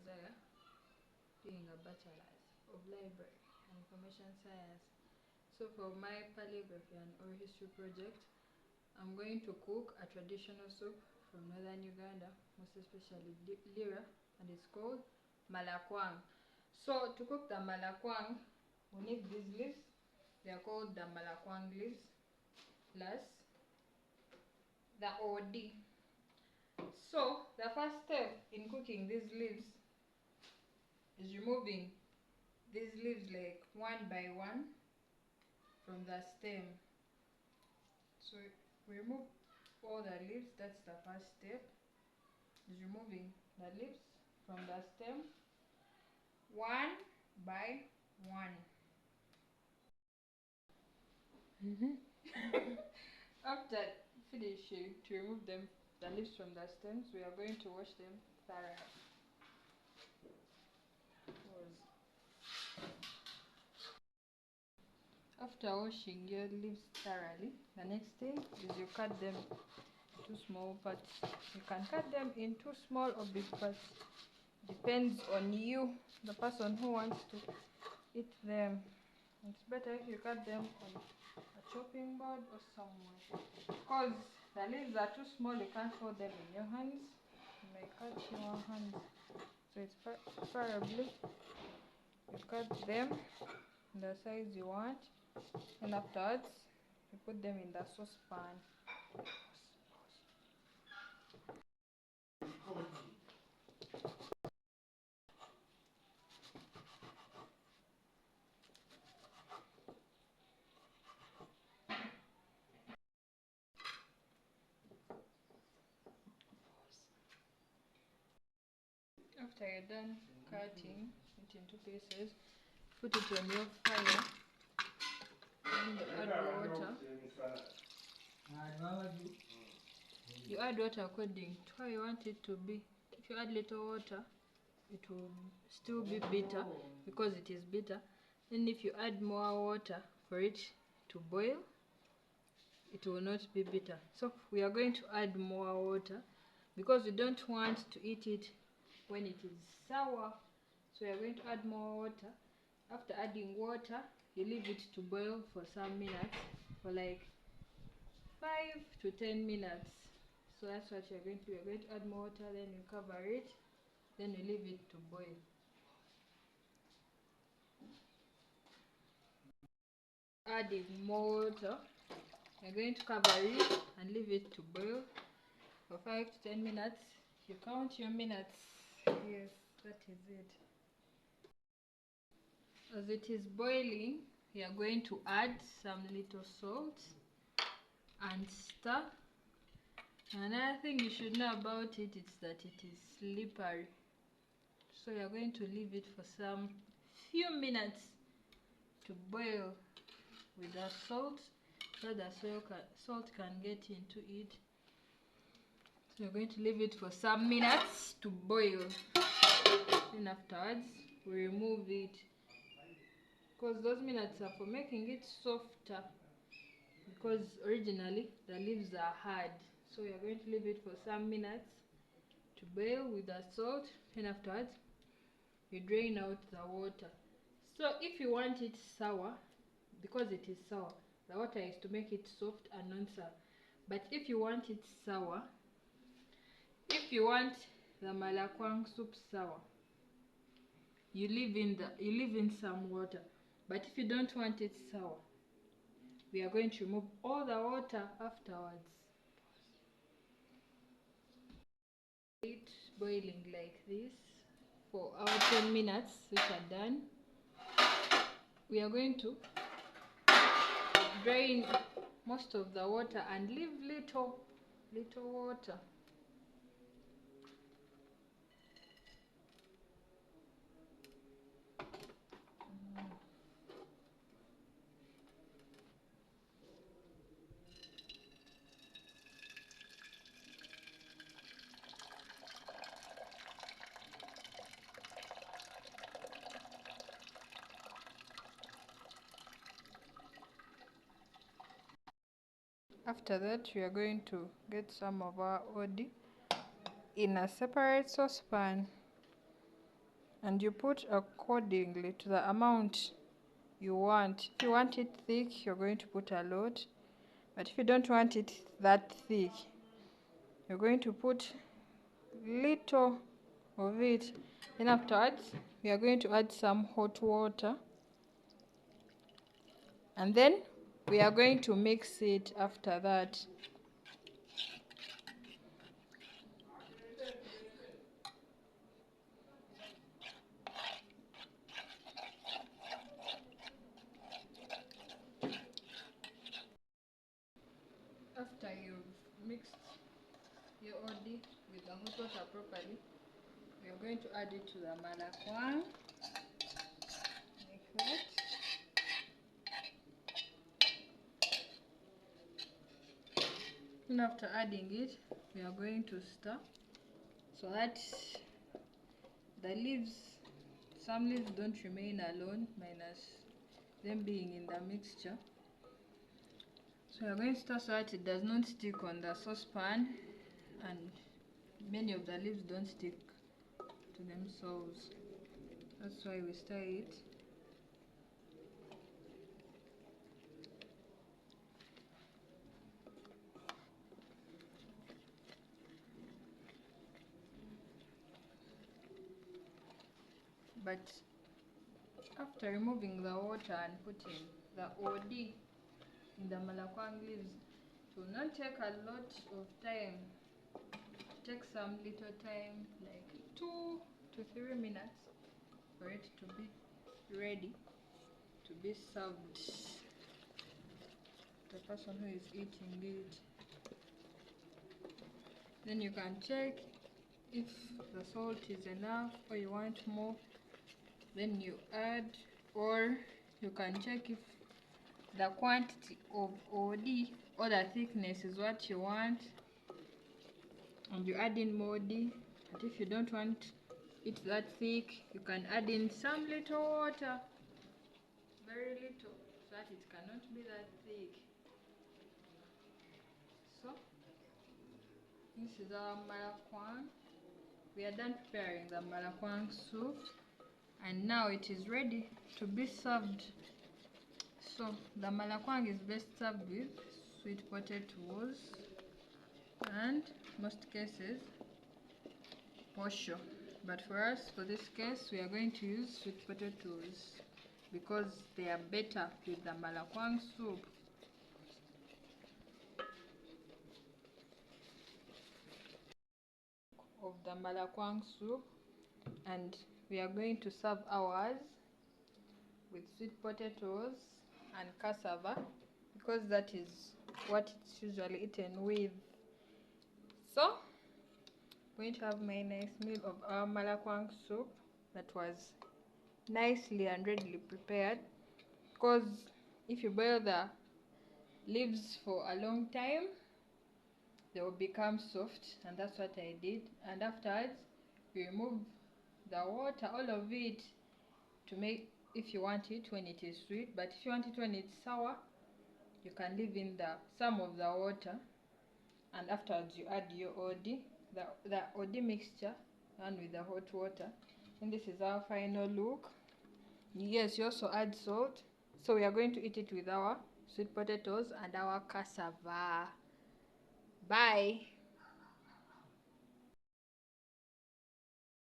Isaiah, doing a Bachelor's of Library and Information Science. So for my Paleography and Oral History project, I'm going to cook a traditional soup from Northern Uganda, most especially Lira, and it's called malakwang. So to cook the malakwang, we need these leaves. They are called the malakwang leaves, plus the OD. So the first step in cooking these leaves is removing these leaves like one by one from the stem. So we remove all the leaves. That's the first step, is removing the leaves from the stem one by one. After finishing to remove the leaves from the stems, we are going to wash them thoroughly. After washing your leaves thoroughly, the next thing is you cut them into small parts. You can cut them in two small or big parts. Depends on you, the person who wants to eat them. It's better if you cut them on a chopping board or somewhere. Because the leaves are too small, you can't hold them in your hands. You may cut your hands. So it's preferably you cut them the size you want, and afterwards you put them in the saucepan. After you're done cutting it into pieces, put it on your fire and add water. You add water according to how you want it to be. If you add little water, it will still be bitter because it is bitter. And if you add more water for it to boil, it will not be bitter. So we are going to add more water because we don't want to eat it when it is sour. So we are going to add more water. After adding water, you leave it to boil for some minutes, for like 5 to 10 minutes. So that's what you're going to do. You're going to add more water, then you cover it, then you leave it to boil. Adding more water, you're going to cover it and leave it to boil for 5 to 10 minutes. You count your minutes. Yes, that is it. As it is boiling, we are going to add some little salt and stir. Another thing you should know about it is that it is slippery. So you are going to leave it for some few minutes to boil with the salt, so the salt can get into it. So you're going to leave it for some minutes to boil. Then afterwards, we remove it, because those minutes are for making it softer, because originally the leaves are hard. So you're going to leave it for some minutes to boil with the salt, and afterwards you drain out the water. So if you want it sour, because it is sour, the water is to make it soft and non-sour. But if you want it sour, if you want the malakwang soup sour, you leave in some water. But if you don't want it sour, we are going to remove all the water afterwards. It boiling like this for our 10 minutes, which are done. We are going to drain most of the water and leave little water. After that, we are going to get some of our OD in a separate saucepan. and you put accordingly to the amount you want. If you want it thick, you're going to put a lot, but if you don't want it that thick, you're going to put little of it. Then afterwards, we are going to add some hot water, and then we are going to mix it after that. After you've mixed your OD with the hot water properly, we are going to add it to the malakwang, like that. And after adding it, we are going to stir so that the leaves, some leaves don't remain alone, minus them being in the mixture. So we are going to stir so that it does not stick on the saucepan, and many of the leaves don't stick to themselves. That's why we stir it. But after removing the water and putting the OD in the malakwang leaves, it will not take a lot of time. Take some little time, like 2 to 3 minutes, for it to be ready to be served. The person who is eating it. Then you can check if the salt is enough or you want more, then you add, or you can check if the quantity of OD or the thickness is what you want, and you add in more OD. But if you don't want it that thick, you can add in some little water, very little, so that it cannot be that thick. So this is our malakwang. We are done preparing the malakwang soup, and now it is ready to be served. So the malakwang is best served with sweet potatoes and, most cases, posho. But for us, for this case, we are going to use sweet potatoes because they are better with the malakwang soup. Of the malakwang soup, and we are going to serve ours with sweet potatoes and cassava because that is what it's usually eaten with. So I'm going to have my nice meal of our malakwang soup that was nicely and readily prepared, because if you boil the leaves for a long time, they will become soft, and that's what I did. And afterwards, you remove the water, all of it, to make, if you want it when it is sweet, but if you want it when it's sour, you can leave in some of the water, and afterwards you add your OD, the OD mixture, and with the hot water. And this is our final look. Yes, you also add salt. So we are going to eat it with our sweet potatoes and our cassava. Bye.